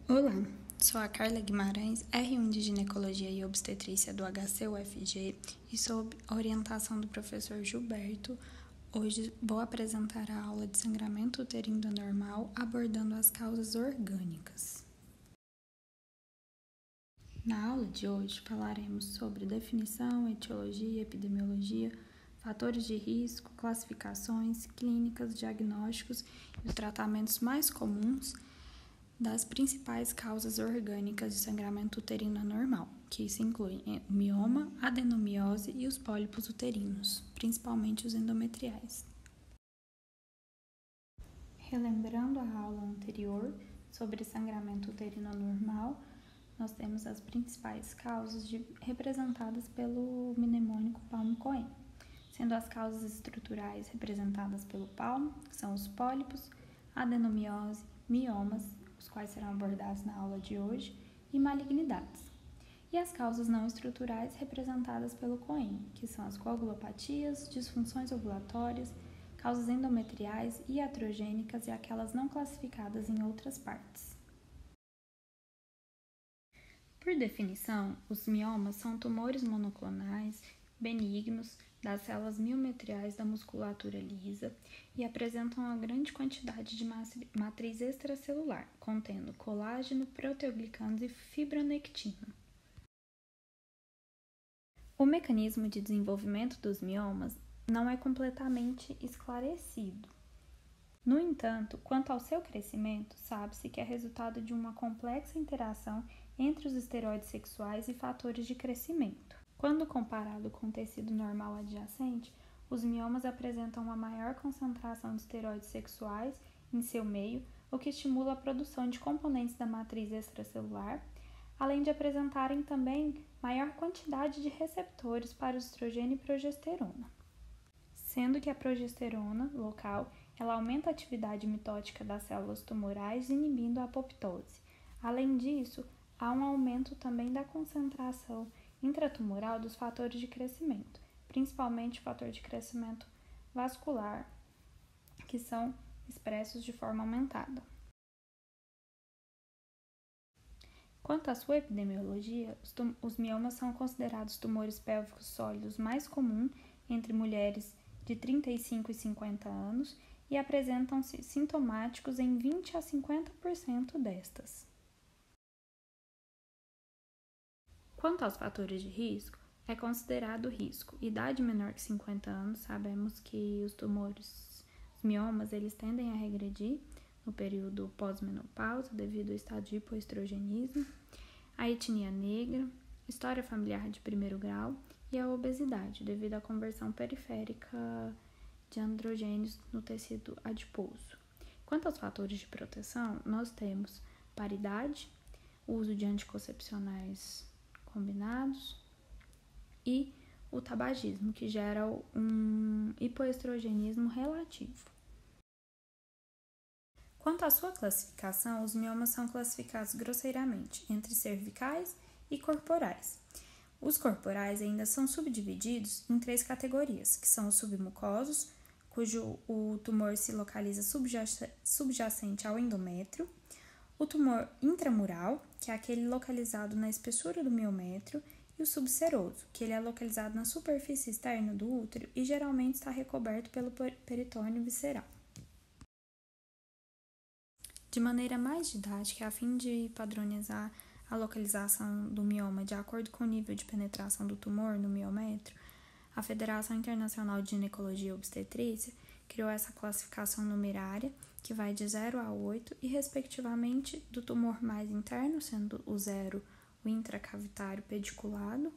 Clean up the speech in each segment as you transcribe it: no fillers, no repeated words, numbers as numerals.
Olá, sou a Carla Guimarães, R1 de Ginecologia e Obstetrícia do HC-UFG e sob orientação do professor Gilberto, hoje vou apresentar a aula de sangramento uterino anormal abordando as causas orgânicas. Na aula de hoje falaremos sobre definição, etiologia, epidemiologia, fatores de risco, classificações, clínicas, diagnósticos e os tratamentos mais comuns das principais causas orgânicas de sangramento uterino anormal, que se incluem o mioma, a adenomiose e os pólipos uterinos, principalmente os endometriais. Relembrando a aula anterior sobre sangramento uterino anormal, nós temos as principais causas representadas pelo mnemônico Palm-Cohen, sendo as causas estruturais representadas pelo palmo, que são os pólipos, adenomiose, miomas, os quais serão abordados na aula de hoje, e malignidades. E as causas não estruturais representadas pelo Cohen, que são as coagulopatias, disfunções ovulatórias, causas endometriais, iatrogênicas e aquelas não classificadas em outras partes. Por definição, os miomas são tumores monoclonais benignos das células miometriais da musculatura lisa e apresentam uma grande quantidade de matriz extracelular, contendo colágeno, proteoglicanos e fibronectina. O mecanismo de desenvolvimento dos miomas não é completamente esclarecido. No entanto, quanto ao seu crescimento, sabe-se que é resultado de uma complexa interação entre os esteroides sexuais e fatores de crescimento. Quando comparado com o tecido normal adjacente, os miomas apresentam uma maior concentração de esteroides sexuais em seu meio, o que estimula a produção de componentes da matriz extracelular, além de apresentarem também maior quantidade de receptores para o estrogênio e progesterona. Sendo que a progesterona local ela aumenta a atividade mitótica das células tumorais, inibindo a apoptose. Além disso, há um aumento também da concentração intratumoral dos fatores de crescimento, principalmente o fator de crescimento vascular, que são expressos de forma aumentada. Quanto à sua epidemiologia, os miomas são considerados tumores pélvicos sólidos mais comuns entre mulheres de 35 e 50 anos e apresentam-se sintomáticos em 20 a 50% destas. Quanto aos fatores de risco, é considerado risco. Idade menor que 50 anos, sabemos que os miomas, eles tendem a regredir no período pós-menopausa devido ao estado de hipoestrogenismo, a etnia negra, história familiar de primeiro grau e a obesidade devido à conversão periférica de androgênios no tecido adiposo. Quanto aos fatores de proteção, nós temos paridade, o uso de anticoncepcionais combinados e o tabagismo, que gera um hipoestrogenismo relativo. Quanto à sua classificação, os miomas são classificados grosseiramente entre cervicais e corporais. Os corporais ainda são subdivididos em 3 categorias, que são os submucosos, cujo o tumor se localiza subjacente ao endométrio, o tumor intramural, que é aquele localizado na espessura do miométrio, e o subseroso, que ele é localizado na superfície externa do útero e geralmente está recoberto pelo peritônio visceral. De maneira mais didática, a fim de padronizar a localização do mioma de acordo com o nível de penetração do tumor no miométrio, a Federação Internacional de Ginecologia e Obstetrícia criou essa classificação numerária, que vai de 0 a 8, e respectivamente do tumor mais interno, sendo o 0 o intracavitário pediculado,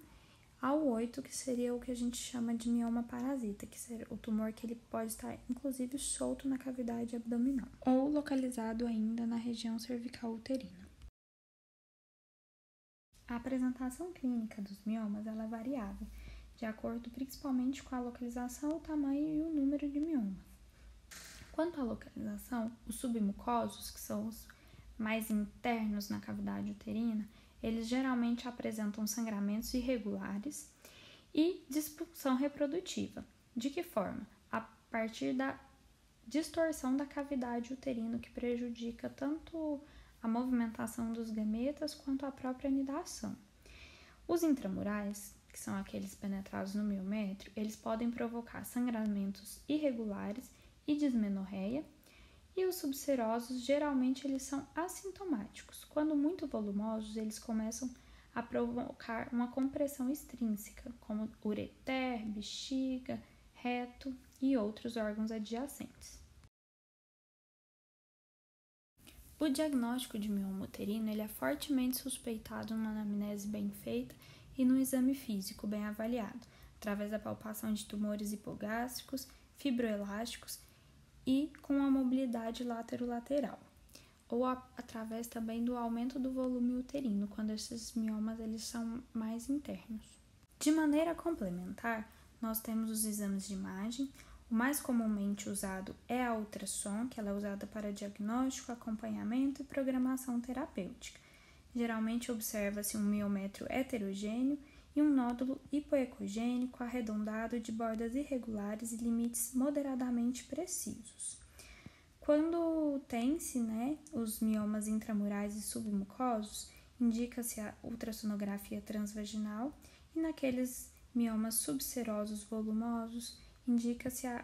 ao 8, que seria o que a gente chama de mioma parasita, que seria o tumor que ele pode estar inclusive solto na cavidade abdominal, ou localizado ainda na região cervical uterina. A apresentação clínica dos miomas ela é variável, de acordo principalmente com a localização, o tamanho e o número de miomas. Quanto à localização, os submucosos, que são os mais internos na cavidade uterina, eles geralmente apresentam sangramentos irregulares e disfunção reprodutiva. De que forma? A partir da distorção da cavidade uterina, que prejudica tanto a movimentação dos gametas quanto à própria anidação. Os intramurais, que são aqueles penetrados no miométrio, eles podem provocar sangramentos irregulares e dismenorreia, e os subserosos, geralmente, eles são assintomáticos. Quando muito volumosos, eles começam a provocar uma compressão extrínseca, como ureter, bexiga, reto e outros órgãos adjacentes. O diagnóstico de mioma uterino ele é fortemente suspeitado numa anamnese bem feita e no exame físico bem avaliado, através da palpação de tumores hipogástricos, fibroelásticos e com a mobilidade laterolateral, ou através também do aumento do volume uterino, quando esses miomas eles são mais internos. De maneira complementar, nós temos os exames de imagem. O mais comumente usado é a ultrassom, que ela é usada para diagnóstico, acompanhamento e programação terapêutica. Geralmente observa-se um miométrio heterogêneo e um nódulo hipoecogênico arredondado de bordas irregulares e limites moderadamente precisos. Quando tem-se os miomas intramurais e submucosos, indica-se a ultrassonografia transvaginal e naqueles miomas subserosos volumosos, indica-se a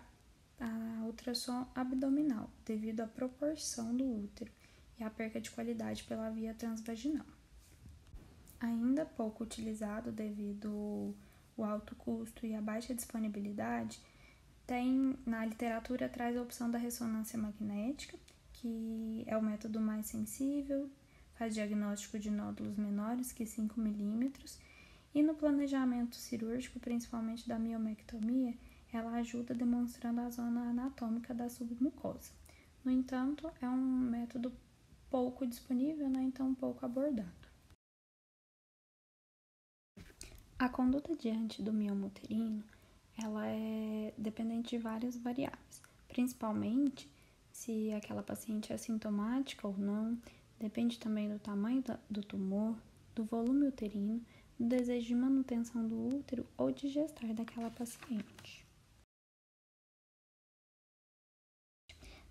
ultrassom abdominal, devido à proporção do útero e à perca de qualidade pela via transvaginal. Ainda pouco utilizado devido ao alto custo e à baixa disponibilidade, na literatura traz a opção da ressonância magnética, que é o método mais sensível, faz diagnóstico de nódulos menores que 5 milímetros, e no planejamento cirúrgico, principalmente da miomectomia, ela ajuda demonstrando a zona anatômica da submucosa. No entanto, é um método pouco disponível, então pouco abordado. A conduta diante do mioma uterino, ela é dependente de várias variáveis, principalmente se aquela paciente é assintomática ou não, depende também do tamanho do tumor, do volume uterino, do desejo de manutenção do útero ou de gestar daquela paciente.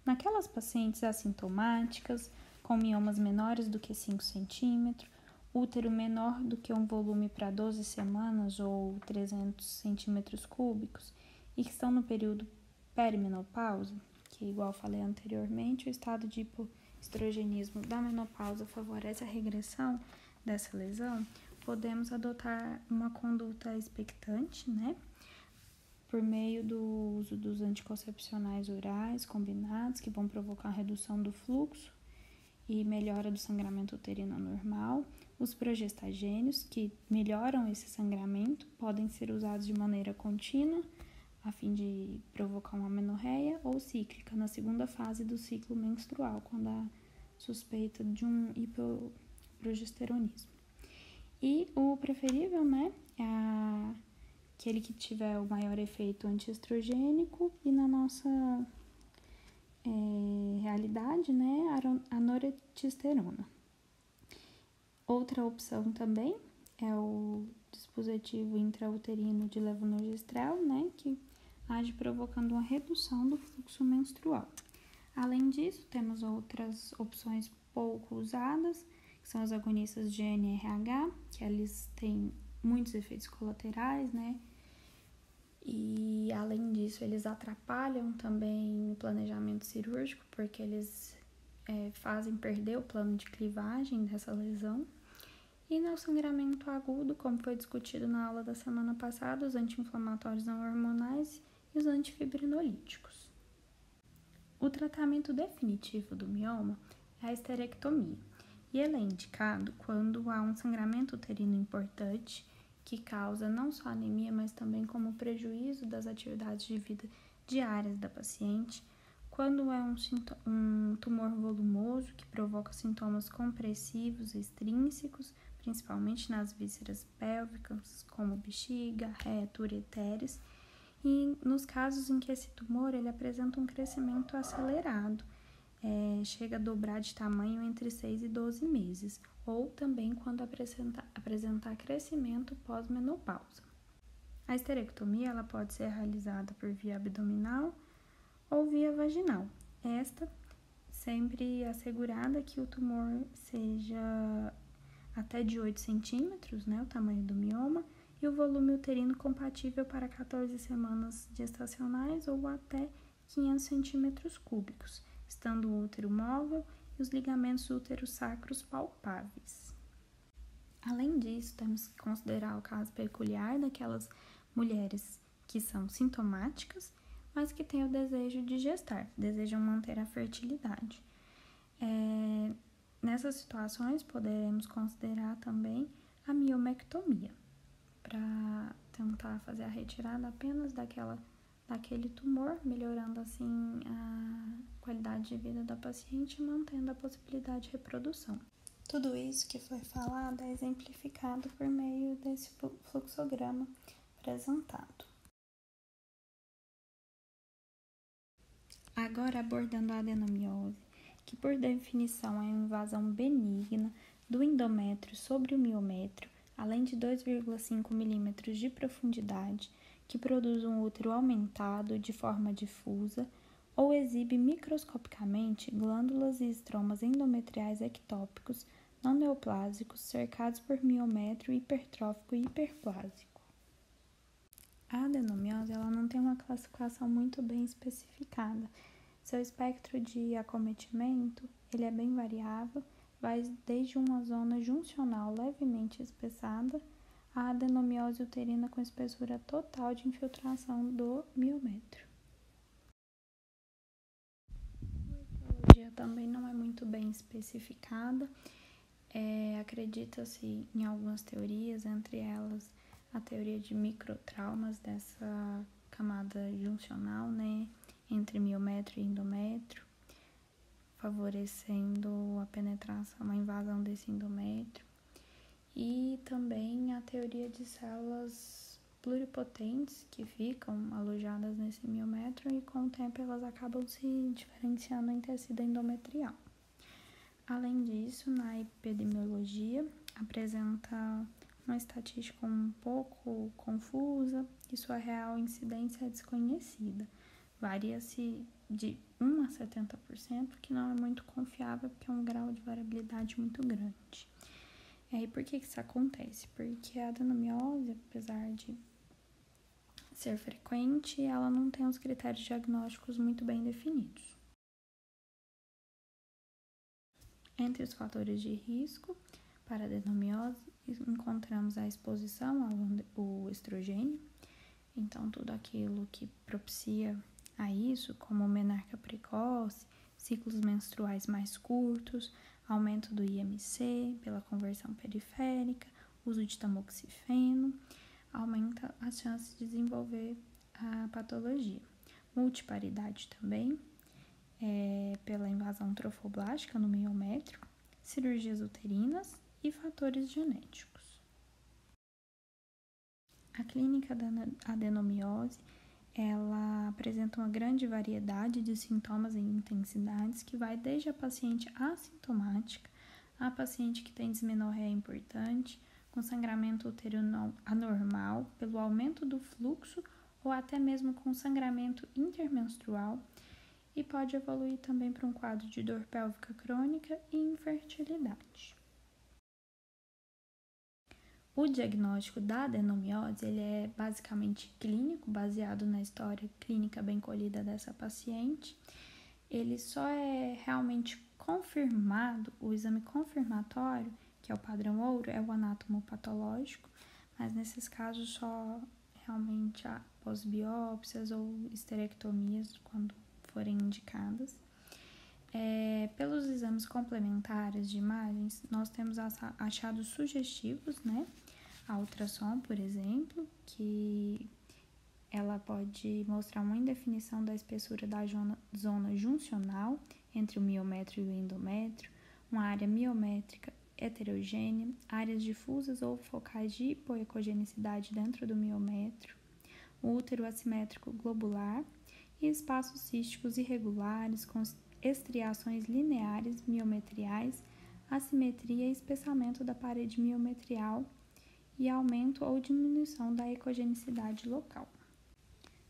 Naquelas pacientes assintomáticas, com miomas menores do que 5 centímetros, útero menor do que um volume para 12 semanas ou 300 centímetros cúbicos e que estão no período perimenopausa, que igual falei anteriormente, o estado de hipoestrogenismo da menopausa favorece a regressão dessa lesão, podemos adotar uma conduta expectante, por meio do uso dos anticoncepcionais orais combinados, que vão provocar redução do fluxo e melhora do sangramento uterino normal. Os progestagênios, que melhoram esse sangramento, podem ser usados de maneira contínua, a fim de provocar uma amenorreia, ou cíclica, na segunda fase do ciclo menstrual, quando há suspeita de um hipoprogesteronismo. E o preferível, é aquele que tiver o maior efeito antiestrogênico e na nossa realidade, a norethisterona. Outra opção também é o dispositivo intrauterino de levonorgestrel, que age provocando uma redução do fluxo menstrual. Além disso, temos outras opções pouco usadas, que são os agonistas de GnRH, que eles têm muitos efeitos colaterais, E, além disso, eles atrapalham também o planejamento cirúrgico, porque eles fazem perder o plano de clivagem dessa lesão. E no sangramento agudo, como foi discutido na aula da semana passada, os anti-inflamatórios não hormonais e os antifibrinolíticos. O tratamento definitivo do mioma é a esterectomia, e ele é indicado quando há um sangramento uterino importante, que causa não só anemia, mas também como prejuízo das atividades de vida diárias da paciente, quando é um tumor volumoso que provoca sintomas compressivos extrínsecos, principalmente nas vísceras pélvicas, como bexiga, reto, ureteres, e nos casos em que esse tumor ele apresenta um crescimento acelerado, chega a dobrar de tamanho entre 6 e 12 meses, ou também quando apresentar crescimento pós-menopausa. A esterectomia ela pode ser realizada por via abdominal ou via vaginal. Esta sempre assegurada que o tumor seja até de 8 centímetros, né, o tamanho do mioma, e o volume uterino compatível para 14 semanas gestacionais ou até 500 centímetros cúbicos, estando o útero móvel e os ligamentos útero-sacros palpáveis. Além disso, temos que considerar o caso peculiar daquelas mulheres que são sintomáticas, mas que têm o desejo de gestar, desejam manter a fertilidade. Nessas situações, poderemos considerar também a miomectomia, para tentar fazer a retirada apenas daquele tumor, melhorando assim a qualidade de vida da paciente e mantendo a possibilidade de reprodução. Tudo isso que foi falado é exemplificado por meio desse fluxograma apresentado. Agora abordando a adenomiose, que por definição é uma invasão benigna do endométrio sobre o miométrio, além de 2,5 milímetros de profundidade, que produz um útero aumentado de forma difusa ou exibe microscopicamente glândulas e estromas endometriais ectópicos não neoplásicos cercados por miométrio hipertrófico e hiperplásico. A adenomiose ela não tem uma classificação muito bem especificada. Seu espectro de acometimento ele é bem variável, vai desde uma zona juncional levemente espessada à adenomiose uterina com espessura total de infiltração do miométrio. A etiologia também não é muito bem especificada. Acredita-se em algumas teorias, entre elas a teoria de microtraumas dessa camada juncional, né, entre miométrio e endométrio, favorecendo a penetração, a invasão desse endométrio. E também a teoria de células pluripotentes que ficam alojadas nesse miométrio e com o tempo elas acabam se diferenciando em tecido endometrial. Além disso, na epidemiologia, apresenta uma estatística um pouco confusa e sua real incidência é desconhecida. Varia-se de 1 a 70%, que não é muito confiável, porque é um grau de variabilidade muito grande. E por que isso acontece? Porque a adenomiose, apesar de ser frequente, ela não tem os critérios diagnósticos muito bem definidos. Entre os fatores de risco para a adenomiose, encontramos a exposição ao estrogênio, então tudo aquilo que propicia a isso, como menarca precoce, ciclos menstruais mais curtos, aumento do IMC pela conversão periférica, uso de tamoxifeno, aumenta as chances de desenvolver a patologia. Multiparidade também, pela invasão trofoblástica no miométrio, cirurgias uterinas e fatores genéticos. A clínica da adenomiose ela apresenta uma grande variedade de sintomas e intensidades que vai desde a paciente assintomática a paciente que tem dismenorreia importante, com sangramento uterino anormal pelo aumento do fluxo ou até mesmo com sangramento intermenstrual, e pode evoluir também para um quadro de dor pélvica crônica e infertilidade. O diagnóstico da adenomiose ele é basicamente clínico, baseado na história clínica bem colhida dessa paciente. Ele só é realmente confirmado, o exame confirmatório, que é o padrão ouro, é o anatomopatológico, mas nesses casos só realmente após biópsias ou esterectomias, quando forem indicadas. Pelos exames complementares de imagens, nós temos achados sugestivos, né? A ultrassom, por exemplo, que ela pode mostrar uma indefinição da espessura da zona juncional entre o miométrio e o endométrio, uma área miométrica heterogênea, áreas difusas ou focais de hipoecogenicidade dentro do miométrio, o útero assimétrico globular e espaços císticos irregulares com estriações lineares miometriais, assimetria e espessamento da parede miometrial e aumento ou diminuição da ecogenicidade local.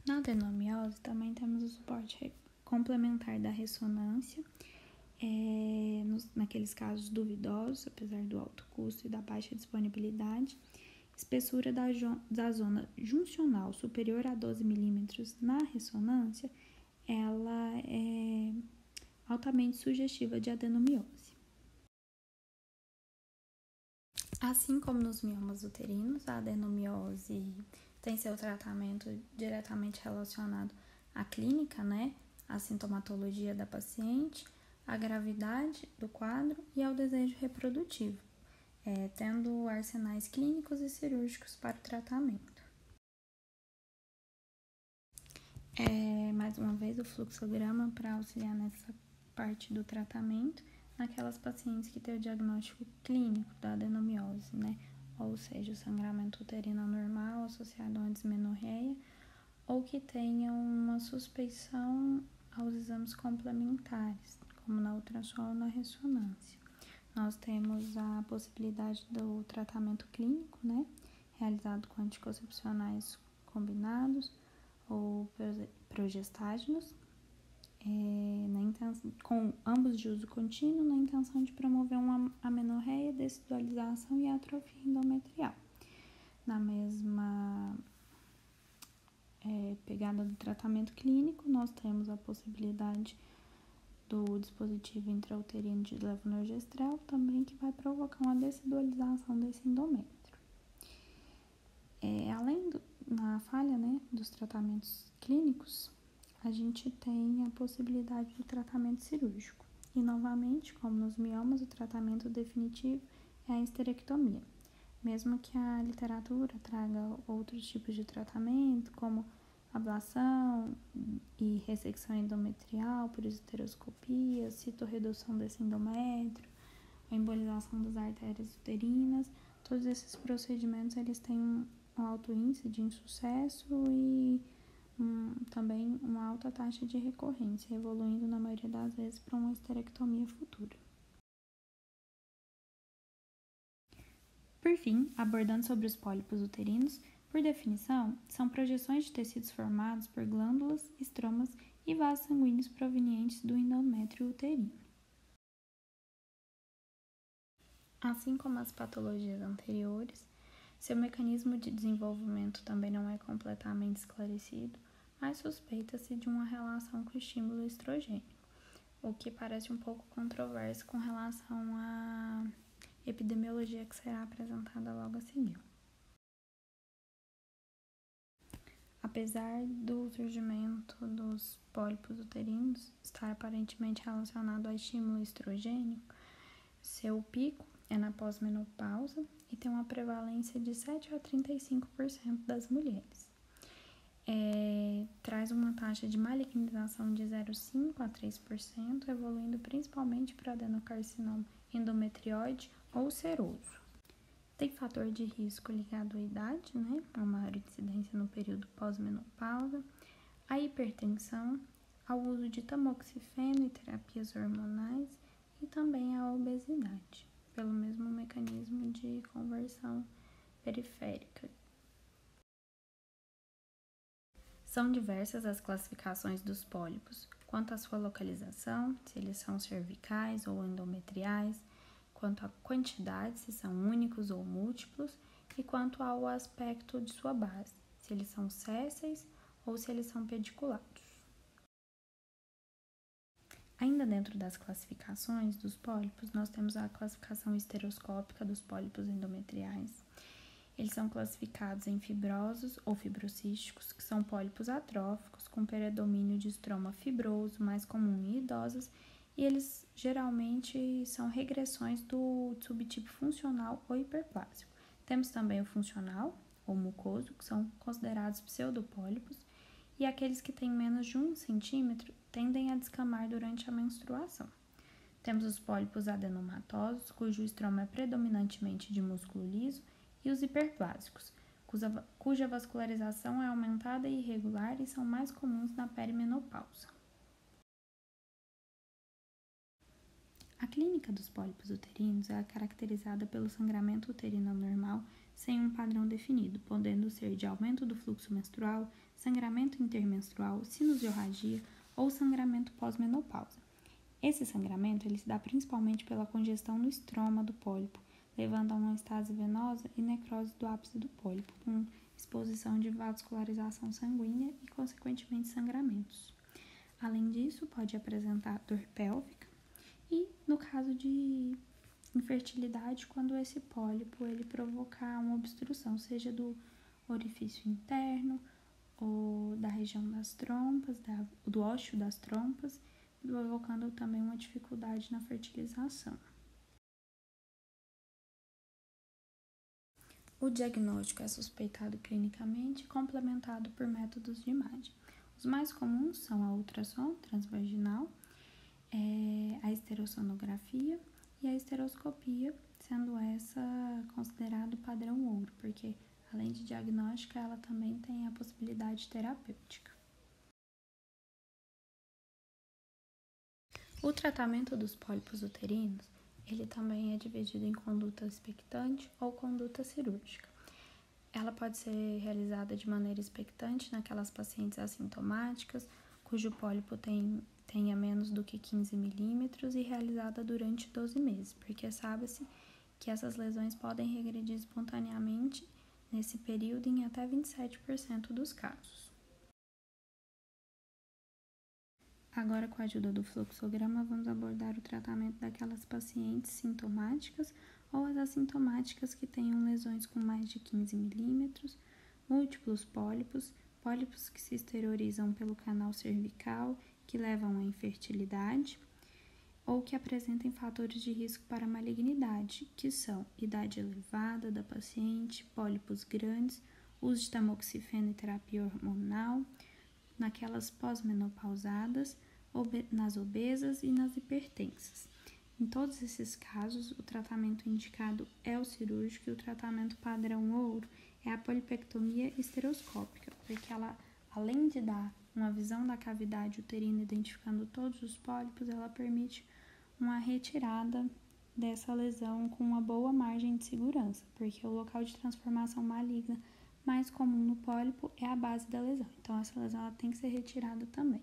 Na adenomiose também temos o suporte complementar da ressonância naqueles casos duvidosos, apesar do alto custo e da baixa disponibilidade, espessura da zona juncional superior a 12 milímetros na ressonância, ela é altamente sugestiva de adenomiose. Assim como nos miomas uterinos, a adenomiose tem seu tratamento diretamente relacionado à clínica, à sintomatologia da paciente, à gravidade do quadro e ao desejo reprodutivo, tendo arsenais clínicos e cirúrgicos para o tratamento. Mais uma vez, o fluxograma para auxiliar nessa parte do tratamento, naquelas pacientes que têm o diagnóstico clínico da adenomiose, ou seja, o sangramento uterino anormal associado a uma dismenorreia, ou que tenham uma suspeição aos exames complementares, como na ultrassom ou na ressonância. Nós temos a possibilidade do tratamento clínico, realizado com anticoncepcionais combinados ou progestágenos, com ambos de uso contínuo, na intenção de promover uma amenorreia, decidualização e atrofia endometrial. Na mesma pegada do tratamento clínico, nós temos a possibilidade do dispositivo intrauterino de levonorgestrel, também que vai provocar uma decidualização desse endométrio. Além na falha dos tratamentos clínicos, a gente tem a possibilidade do tratamento cirúrgico. E, novamente, como nos miomas, o tratamento definitivo é a histerectomia. Mesmo que a literatura traga outros tipos de tratamento, como ablação e ressecção endometrial por esteroscopia, citorredução desse endométrio, a embolização das artérias uterinas, todos esses procedimentos eles têm um alto índice de insucesso e também uma alta taxa de recorrência, evoluindo na maioria das vezes para uma histerectomia futura. Por fim, abordando sobre os pólipos uterinos, por definição, são projeções de tecidos formados por glândulas, estromas e vasos sanguíneos provenientes do endométrio uterino. Assim como as patologias anteriores, seu mecanismo de desenvolvimento também não é completamente esclarecido, mas suspeita-se de uma relação com o estímulo estrogênico, o que parece um pouco controverso com relação à epidemiologia que será apresentada logo a seguir. Apesar do surgimento dos pólipos uterinos estar aparentemente relacionado ao estímulo estrogênico, seu pico é na pós-menopausa e tem uma prevalência de 7 a 35% das mulheres. Traz uma taxa de malignização de 0,5 a 3%, evoluindo principalmente para adenocarcinoma endometrioide ou seroso. Tem fator de risco ligado à idade, a maior incidência no período pós-menopausa, a hipertensão, ao uso de tamoxifeno e terapias hormonais e também a obesidade, pelo mesmo mecanismo de conversão periférica. São diversas as classificações dos pólipos, quanto à sua localização, se eles são cervicais ou endometriais, quanto à quantidade, se são únicos ou múltiplos, e quanto ao aspecto de sua base, se eles são sésseis ou se eles são pediculados. Ainda dentro das classificações dos pólipos, nós temos a classificação esteroscópica dos pólipos endometriais. Eles são classificados em fibrosos ou fibrocísticos, que são pólipos atróficos com predomínio de estroma fibroso, mais comum em idosas, e eles geralmente são regressões do subtipo funcional ou hiperplásico. Temos também o funcional ou mucoso, que são considerados pseudopólipos, e aqueles que têm menos de 1 centímetro tendem a descamar durante a menstruação. Temos os pólipos adenomatosos, cujo estroma é predominantemente de músculo liso, e os hiperplásicos, cuja vascularização é aumentada e irregular e são mais comuns na perimenopausa. A clínica dos pólipos uterinos é caracterizada pelo sangramento uterino anormal sem um padrão definido, podendo ser de aumento do fluxo menstrual, sangramento intermenstrual, sinusiorragia ou sangramento pós-menopausa. Esse sangramento ele se dá principalmente pela congestão no estroma do pólipo, levando a uma estase venosa e necrose do ápice do pólipo, com exposição de vascularização sanguínea e, consequentemente, sangramentos. Além disso, pode apresentar dor pélvica e, no caso de infertilidade, quando esse pólipo ele provocar uma obstrução, seja do orifício interno ou da região das trompas, do ósseo das trompas, provocando também uma dificuldade na fertilização. O diagnóstico é suspeitado clinicamente e complementado por métodos de imagem. Os mais comuns são a ultrassom transvaginal, a esterosonografia e a esteroscopia, sendo essa considerado padrão ouro, porque além de diagnóstica, ela também tem a possibilidade terapêutica. O tratamento dos pólipos uterinos, ele também é dividido em conduta expectante ou conduta cirúrgica. Ela pode ser realizada de maneira expectante naquelas pacientes assintomáticas, cujo pólipo tenha menos do que 15 milímetros e realizada durante 12 meses, porque sabe-se que essas lesões podem regredir espontaneamente nesse período em até 27% dos casos. Agora, com a ajuda do fluxograma, vamos abordar o tratamento daquelas pacientes sintomáticas ou as assintomáticas que tenham lesões com mais de 15 milímetros, múltiplos pólipos, pólipos que se exteriorizam pelo canal cervical, que levam à infertilidade, ou que apresentem fatores de risco para malignidade, que são idade elevada da paciente, pólipos grandes, uso de tamoxifeno e terapia hormonal, naquelas pós-menopausadas, nas obesas e nas hipertensas. Em todos esses casos, o tratamento indicado é o cirúrgico e o tratamento padrão ouro é a polipectomia esteroscópica, porque ela, além de dar uma visão da cavidade uterina identificando todos os pólipos, ela permite uma retirada dessa lesão com uma boa margem de segurança, porque o local de transformação maligna mais comum no pólipo é a base da lesão. Então, essa lesão ela tem que ser retirada também.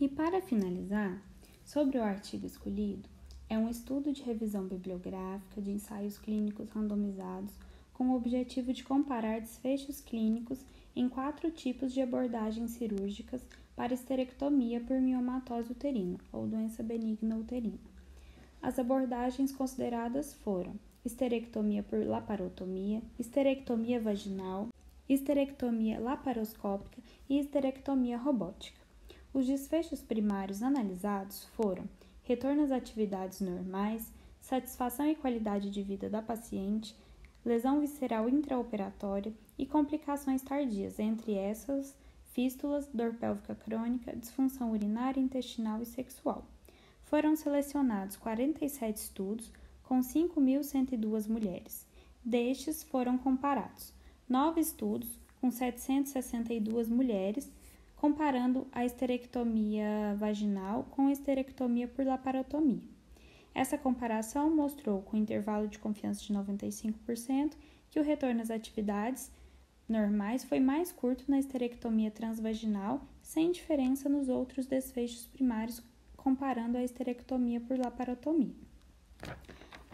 E para finalizar, sobre o artigo escolhido, é um estudo de revisão bibliográfica de ensaios clínicos randomizados com o objetivo de comparar desfechos clínicos em 4 tipos de abordagens cirúrgicas para esterectomia por miomatose uterina ou doença benigna uterina. As abordagens consideradas foram esterectomia por laparotomia, esterectomia vaginal, esterectomia laparoscópica e esterectomia robótica. Os desfechos primários analisados foram retorno às atividades normais, satisfação e qualidade de vida da paciente, lesão visceral intraoperatória e complicações tardias, entre essas fístulas, dor pélvica crônica, disfunção urinária, intestinal e sexual. Foram selecionados 47 estudos com 5.102 mulheres. Destes foram comparados 9 estudos com 762 mulheres, comparando a esterectomia vaginal com a esterectomia por laparotomia. Essa comparação mostrou, com intervalo de confiança de 95%, que o retorno às atividades normais foi mais curto na esterectomia transvaginal, sem diferença nos outros desfechos primários, comparando a esterectomia por laparotomia.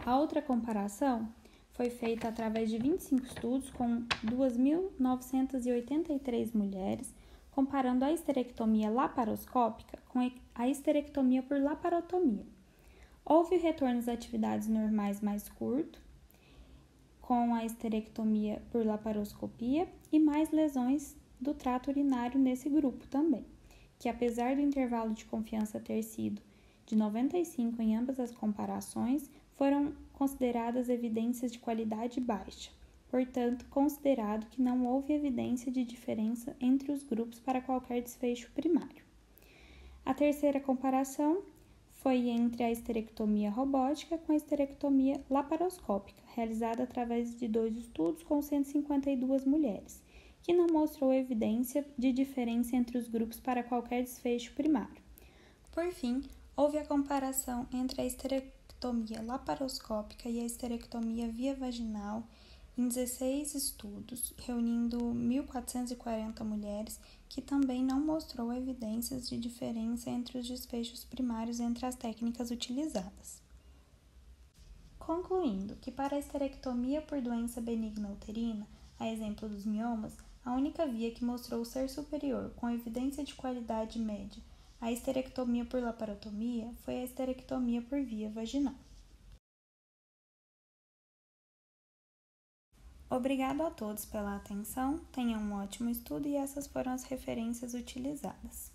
A outra comparação foi feita através de 25 estudos com 2.983 mulheres, comparando a esterectomia laparoscópica com a esterectomia por laparotomia. Houve retorno às atividades normais mais curto, com a esterectomia por laparoscopia, e mais lesões do trato urinário nesse grupo também, que apesar do intervalo de confiança ter sido de 95 em ambas as comparações, foram consideradas evidências de qualidade baixa. Portanto, considerado que não houve evidência de diferença entre os grupos para qualquer desfecho primário. A terceira comparação foi entre a esterectomia robótica com a esterectomia laparoscópica, realizada através de 2 estudos com 152 mulheres, que não mostrou evidência de diferença entre os grupos para qualquer desfecho primário. Por fim, houve a comparação entre a esterectomia laparoscópica e a esterectomia via vaginal em 16 estudos, reunindo 1.440 mulheres, que também não mostrou evidências de diferença entre os desfechos primários entre as técnicas utilizadas. Concluindo que para a esterectomia por doença benigna uterina, a exemplo dos miomas, a única via que mostrou ser superior, com evidência de qualidade média, à esterectomia por laparotomia foi a esterectomia por via vaginal. Obrigado a todos pela atenção, tenham um ótimo estudo e essas foram as referências utilizadas.